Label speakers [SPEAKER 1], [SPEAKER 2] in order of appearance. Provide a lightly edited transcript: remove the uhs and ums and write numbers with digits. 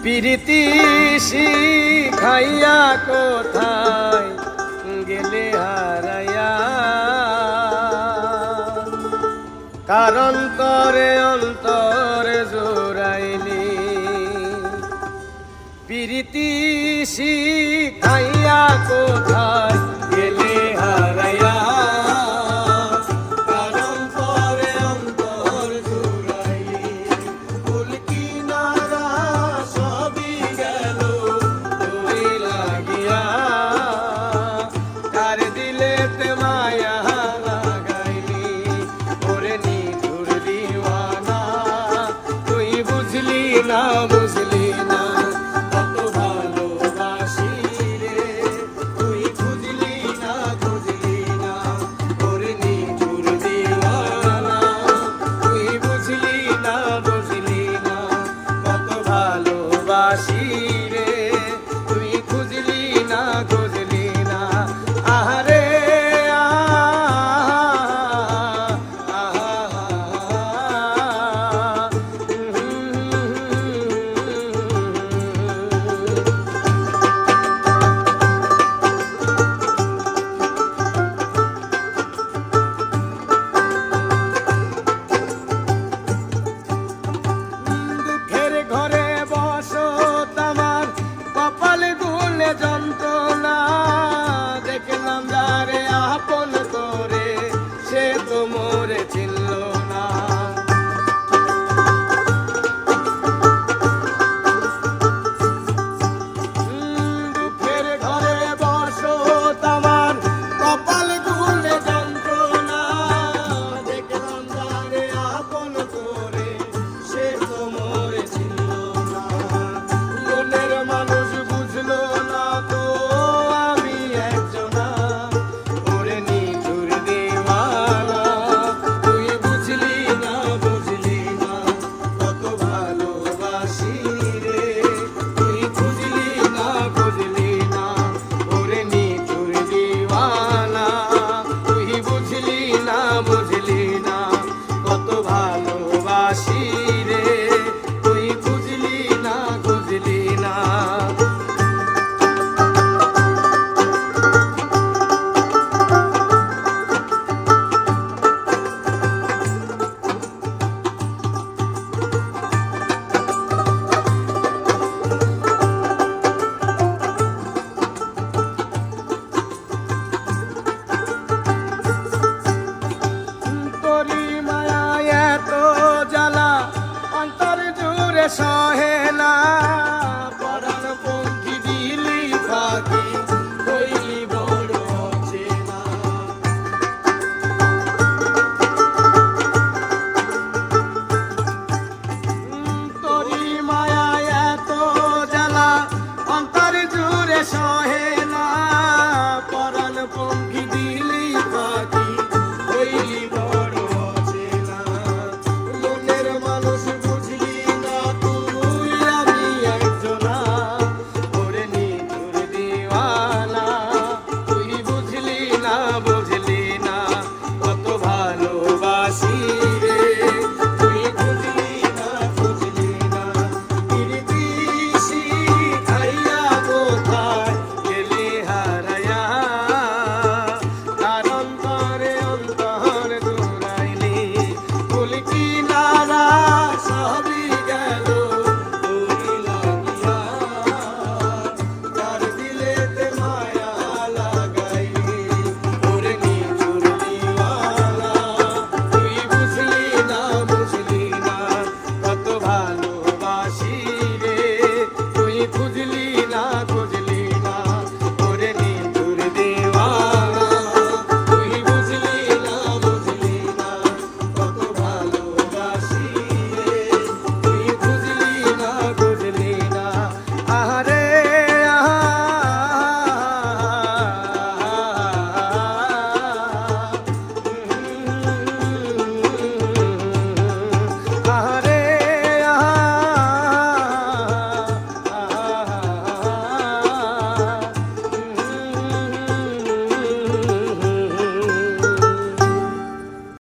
[SPEAKER 1] পিরিতি শিখাইয়া কোথায় গেলে হারাইয়া, কারণ তরে অন্তরে জোড়াইলি। পিরিতি শিখাইয়া কোথায় গেলে হারাইয়া, কারণ তরে অন্তর জোড়াইলি। ফুল কিনারা সবই গেল তুই লাগিয়া, কার দিলেতে মায়া লাগাইলি। ওরে নিঠুর দিওয়ানা, তুই বুঝলি না বুঝলি না কত ভালোবাসি রে, তুই বুঝলি না বুঝলি না। ওরে নিঠুর দিওয়ানা, তুই বুঝলি না বুঝলি না কত ভালোবাসি রে, তুই খুঁজলি না খুঁজলি না। আহারে দুঃখের ঘরে বসত আমার, কপাল গুলে যন্ত্রণা। দেখলাম যারে আপন করে, সে তো মোরে চিনল না। দুঃখের ঘরে বসত আমার, কপাল গুলে যন্ত্রণা। দেখলাম যারে আপন করে, সে তো মোরে চিনল না। মনের মানুষ বুঝলো না তো আমি একজনা। ওরে নিঠুর দিওয়ানা, তুই বুঝলি না বুঝলি না কত ভালোবাসি রে, তুই বুঝলি না বুঝলি না। ওরে নিঠুর দিওয়ানা, তুই বুঝলি না বুঝলি না কত ভালোবাসি রে, তুই বুঝলি না বুঝলি না। তোরি মায়ায় এত জ্বালা, অন্তর জুড়ে সহে না। পরাণ পঙ্খী দিলি ফাঁকি, হইলি বড় অচেনা। তোরি মায়ায় এত জ্বালা, অন্তর জুড়ে সহে না। পরাণ পঙ্খী দিলি ফাঁকি, হইলি বড় অচেনা। মনের মানুষ বুঝলি না তুই, আমি একজনা। ওরে নিঠুর দিওয়ানা, তুই বুঝলি না বুঝলি না কত ভালোবাসি রে, তুই বুঝলি না বুঝলি না। পিরিতি শিখাইয়া কোথায় গেলি হারাইয়া, কারণ তরে অন্তর জোড়াইলি। ফুল কিনারা সবই গেল তুই লাগিয়া, কার দিলেতে মায়া লাগাইলি। ওরে নিঠুর দিওয়ানা, তুই বুঝলি না বুঝলি না কত ভালো